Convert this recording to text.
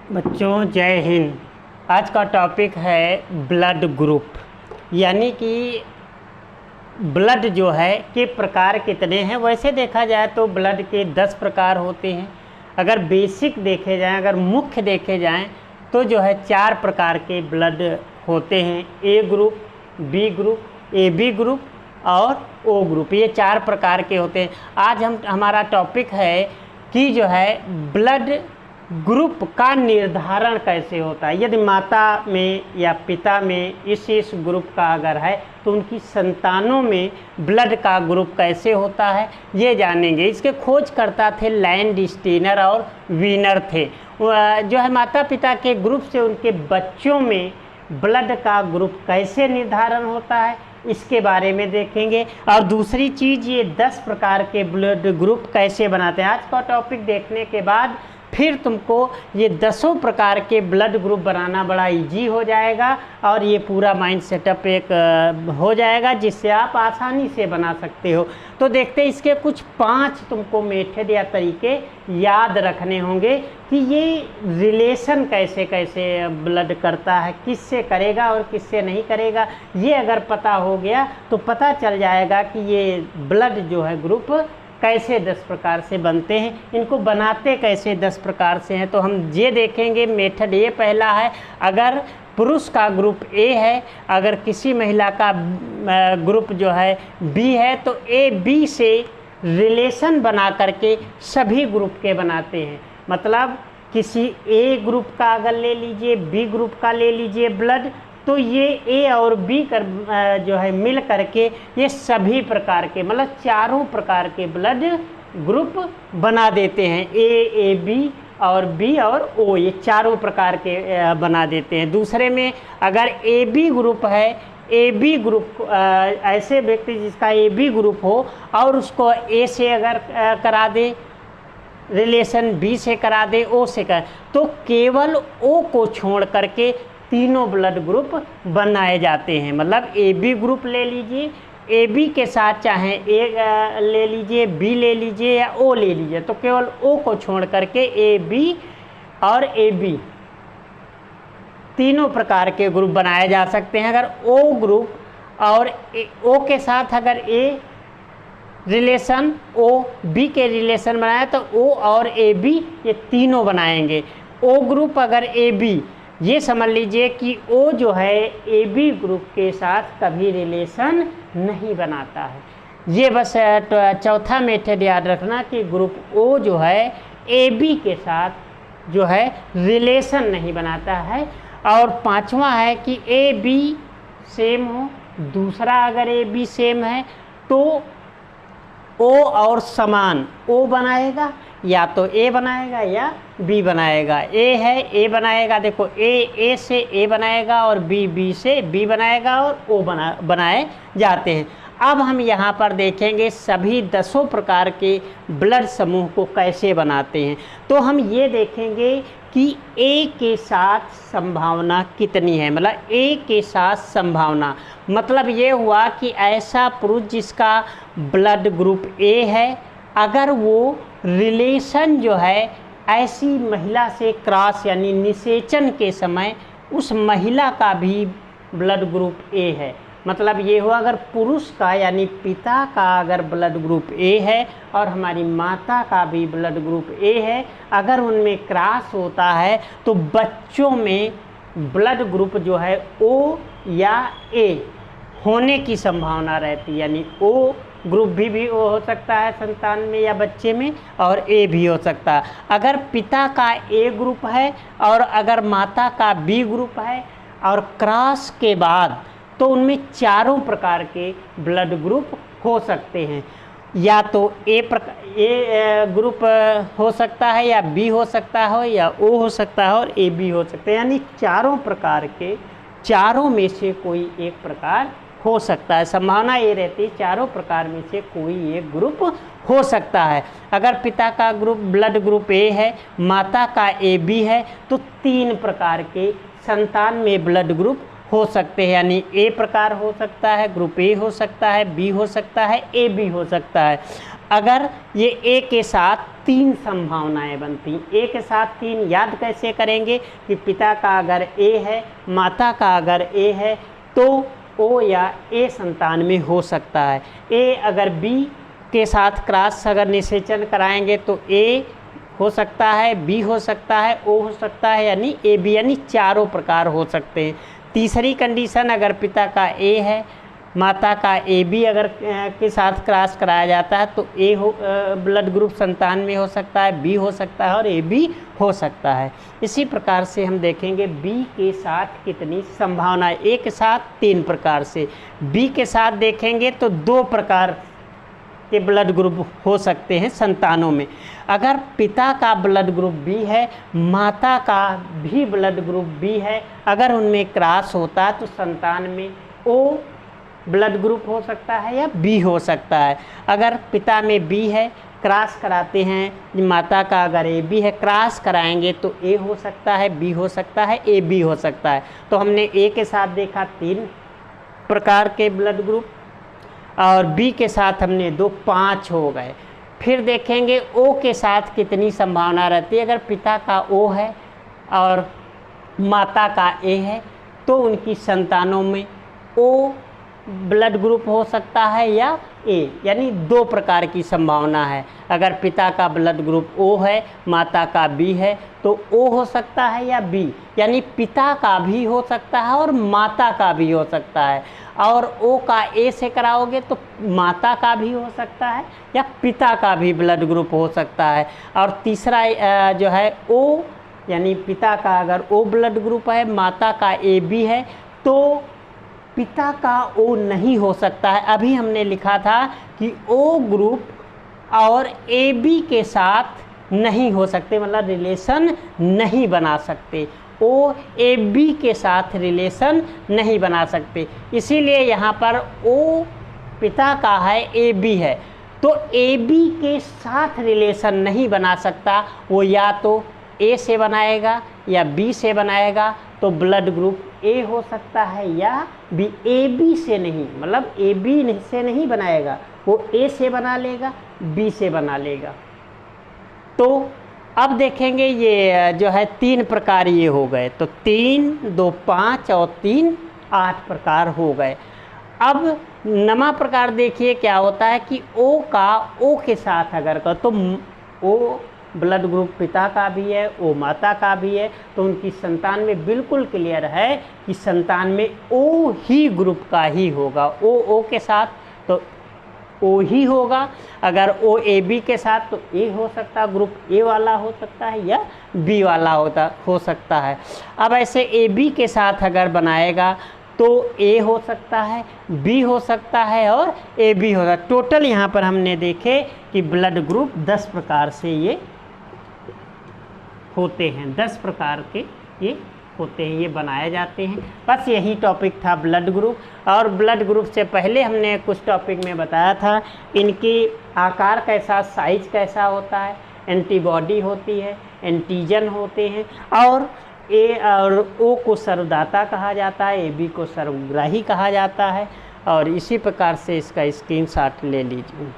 बच्चों जय हिंद। आज का टॉपिक है ब्लड ग्रुप, यानी कि ब्लड जो है के प्रकार कितने हैं। वैसे देखा जाए तो ब्लड के 10 प्रकार होते हैं। अगर बेसिक देखे जाएं, अगर मुख्य देखे जाएं तो जो है 4 प्रकार के ब्लड होते हैं। A group, B group, A B group और ओ ग्रुप, ये 4 प्रकार के होते हैं। आज हमारा टॉपिक है कि जो है ब्लड ग्रुप का निर्धारण कैसे होता है। यदि माता में या पिता में इस ग्रुप का अगर है तो उनकी संतानों में ब्लड का ग्रुप कैसे होता है ये जानेंगे। इसके खोजकर्ता थे लैंडस्टीनर और वीनर थे। जो है माता पिता के ग्रुप से उनके बच्चों में ब्लड का ग्रुप कैसे निर्धारण होता है इसके बारे में देखेंगे। और दूसरी चीज़, ये 10 प्रकार के ब्लड ग्रुप कैसे बनाते हैं। आज का टॉपिक देखने के बाद फिर तुमको ये 10 प्रकार के ब्लड ग्रुप बनाना बड़ा इजी हो जाएगा और ये पूरा माइंड सेटअप एक हो जाएगा जिससे आप आसानी से बना सकते हो। तो देखते हैं इसके कुछ 5 तुमको मेथड या तरीके याद रखने होंगे कि ये रिलेशन कैसे कैसे ब्लड करता है, किससे करेगा और किससे नहीं करेगा। ये अगर पता हो गया तो पता चल जाएगा कि ये ब्लड जो है ग्रुप कैसे 10 प्रकार से बनते हैं, इनको बनाते कैसे 10 प्रकार से हैं। तो हम ये देखेंगे। मेथड ये पहला है, अगर पुरुष का ग्रुप ए है, अगर किसी महिला का ग्रुप जो है बी है तो ए बी से रिलेशन बना करके सभी ग्रुप के बनाते हैं। मतलब किसी ए ग्रुप का अगर ले लीजिए, बी ग्रुप का ले लीजिए ब्लड, तो ये ए और बी जो है मिल करके ये सभी प्रकार के मतलब 4 प्रकार के ब्लड ग्रुप बना देते हैं। ए बी और बी और ओ, ये 4 प्रकार के बना देते हैं। दूसरे में अगर ए बी ग्रुप है, ए बी ग्रुप ऐसे व्यक्ति जिसका ए बी ग्रुप हो और उसको ए से अगर करा दे रिलेशन, बी से करा दे, ओ से कर, तो केवल ओ को छोड़ करके तीनों ब्लड ग्रुप बनाए जाते हैं। मतलब ए बी ग्रुप ले लीजिए, ए बी के साथ चाहे ए ले लीजिए, बी ले लीजिए या ओ ले लीजिए, तो केवल ओ को छोड़ करके ए बी और ए बी तीनों प्रकार के ग्रुप बनाए जा सकते हैं। अगर ओ ग्रुप और ओ के साथ अगर ए रिलेशन, ओ बी के रिलेशन बनाए तो ओ और ए बी ये तीनों बनाएंगे। ओ ग्रुप अगर ए बी, ये समझ लीजिए कि ओ जो है ए बी ग्रुप के साथ कभी रिलेशन नहीं बनाता है। ये बस चौथा मेथड याद रखना कि ग्रुप ओ जो है ए बी के साथ जो है रिलेशन नहीं बनाता है। और 5वां है कि ए बी सेम हो, दूसरा अगर ए बी सेम है तो ओ और समान ओ बनाएगा, या तो ए बनाएगा या बी बनाएगा। ए है ए बनाएगा, देखो ए से ए बनाएगा और बी से बी बनाएगा और ओ बनाए जाते हैं। अब हम यहाँ पर देखेंगे सभी 10 प्रकार के ब्लड समूह को कैसे बनाते हैं। तो हम ये देखेंगे कि ए के साथ संभावना कितनी है। मतलब ए के साथ संभावना मतलब ये हुआ कि ऐसा पुरुष जिसका ब्लड ग्रुप ए है, अगर वो रिलेशन जो है ऐसी महिला से क्रॉस यानी निषेचन के समय उस महिला का भी ब्लड ग्रुप ए है। मतलब ये हुआ अगर पुरुष का यानी पिता का अगर ब्लड ग्रुप ए है और हमारी माता का भी ब्लड ग्रुप ए है, अगर उनमें क्रॉस होता है तो बच्चों में ब्लड ग्रुप जो है ओ या ए होने की संभावना रहती है। यानी ओ ग्रुप भी हो सकता है संतान में या बच्चे में, और ए भी हो सकता है। अगर पिता का ए ग्रुप है और अगर माता का बी ग्रुप है और क्रॉस के बाद, तो उनमें 4 प्रकार के ब्लड ग्रुप हो सकते हैं। या तो ए ग्रुप हो सकता है, या बी हो सकता है, या ओ हो सकता है और ए बी हो सकता है। यानी 4 प्रकार के 4 में से कोई एक प्रकार हो सकता है। संभावना ये रहती है 4 प्रकार में से कोई एक ग्रुप हो सकता है। अगर पिता का ग्रुप ब्लड ग्रुप ए है, माता का ए बी है, तो 3 प्रकार के संतान में ब्लड ग्रुप हो सकते हैं, यानी ए प्रकार हो सकता है, ग्रुप ए हो सकता है, बी हो सकता है, ए बी हो सकता है। अगर ये ए के साथ 3 संभावनाएं बनती, ए के साथ 3 याद कैसे करेंगे कि पिता का अगर ए है, माता का अगर ए है, तो ओ या ए संतान में हो सकता है। ए अगर बी के साथ क्रॉस अगर निषेचन कराएंगे तो ए हो सकता है, बी हो सकता है, ओ हो सकता है, यानी ए बी, यानी चारों प्रकार हो सकते हैं। तीसरी कंडीशन, अगर पिता का ए है, माता का ए बी अगर के साथ क्रॉस कराया जाता है तो ए हो ब्लड ग्रुप संतान में हो सकता है, बी हो सकता है और ए बी हो सकता है। इसी प्रकार से हम देखेंगे बी के साथ कितनी संभावना है। ए के साथ 3 प्रकार से, बी के साथ देखेंगे तो 2 प्रकार के ब्लड ग्रुप हो सकते हैं संतानों में। अगर पिता का ब्लड ग्रुप बी है, माता का भी ब्लड ग्रुप बी है, अगर उनमें क्रॉस होता है तो संतान में ओ ब्लड ग्रुप हो सकता है या बी हो सकता है। अगर पिता में बी है, क्रॉस कराते हैं, माता का अगर ए बी है, क्रॉस कराएंगे तो ए हो सकता है, बी हो सकता है, ए बी हो सकता है। तो हमने ए के साथ देखा 3 प्रकार के ब्लड ग्रुप और बी के साथ हमने 2, 5 हो गए। फिर देखेंगे ओ के साथ कितनी संभावना रहती है। अगर पिता का ओ है और माता का ए है तो उनकी संतानों में ओ ब्लड ग्रुप हो सकता है या ए, यानी 2 प्रकार की संभावना है। अगर पिता का ब्लड ग्रुप ओ है, माता का बी है तो ओ हो सकता है या बी, यानी पिता का भी हो सकता है और माता का भी हो सकता है। और ओ का ए से कराओगे तो माता का भी हो सकता है या पिता का भी ब्लड ग्रुप हो सकता है। और तीसरा जो है ओ, यानी पिता का अगर ओ ब्लड ग्रुप है, माता का ए बी है तो पिता का ओ नहीं हो सकता है। अभी हमने लिखा था कि ओ ग्रुप और ए बी के साथ नहीं हो सकते, मतलब रिलेशन नहीं बना सकते, ओ ए बी के साथ रिलेशन नहीं बना सकते। इसीलिए यहाँ पर ओ पिता का है, ए बी है, तो ए बी के साथ रिलेशन नहीं बना सकता। वो या तो ए से बनाएगा या बी से बनाएगा, तो ब्लड ग्रुप ए हो सकता है या बी। ए बी से नहीं, मतलब ए बी से नहीं बनाएगा, वो ए से बना लेगा, बी से बना लेगा। तो अब देखेंगे ये जो है 3 प्रकार ये हो गए, तो 3, 2, 5 और 3, 8 प्रकार हो गए। अब नमा प्रकार देखिए क्या होता है कि ओ का ओ के साथ अगर का, तो ओ ब्लड ग्रुप पिता का भी है, ओ माता का भी है, तो उनकी संतान में बिल्कुल क्लियर है कि संतान में ओ ही ग्रुप का ही होगा। ओ के साथ तो ओ ही होगा। अगर ओ ए बी के साथ तो ए हो सकता है, ग्रुप ए वाला हो सकता है या बी वाला हो सकता है। अब ऐसे ए बी के साथ अगर बनाएगा तो ए हो सकता है, बी हो सकता है और ए बी होगा। टोटल यहाँ पर हमने देखे कि ब्लड ग्रुप 10 प्रकार से ये होते हैं, 10 प्रकार के ये होते हैं, ये बनाए जाते हैं। बस यही टॉपिक था ब्लड ग्रुप। और ब्लड ग्रुप से पहले हमने कुछ टॉपिक में बताया था इनकी आकार कैसा, साइज कैसा होता है, एंटीबॉडी होती है, एंटीजन होते हैं, और ए और ओ को सर्वदाता कहा जाता है, ए बी को सर्वग्राही कहा जाता है। और इसी प्रकार से इसका स्क्रीनशॉट ले लीजिए।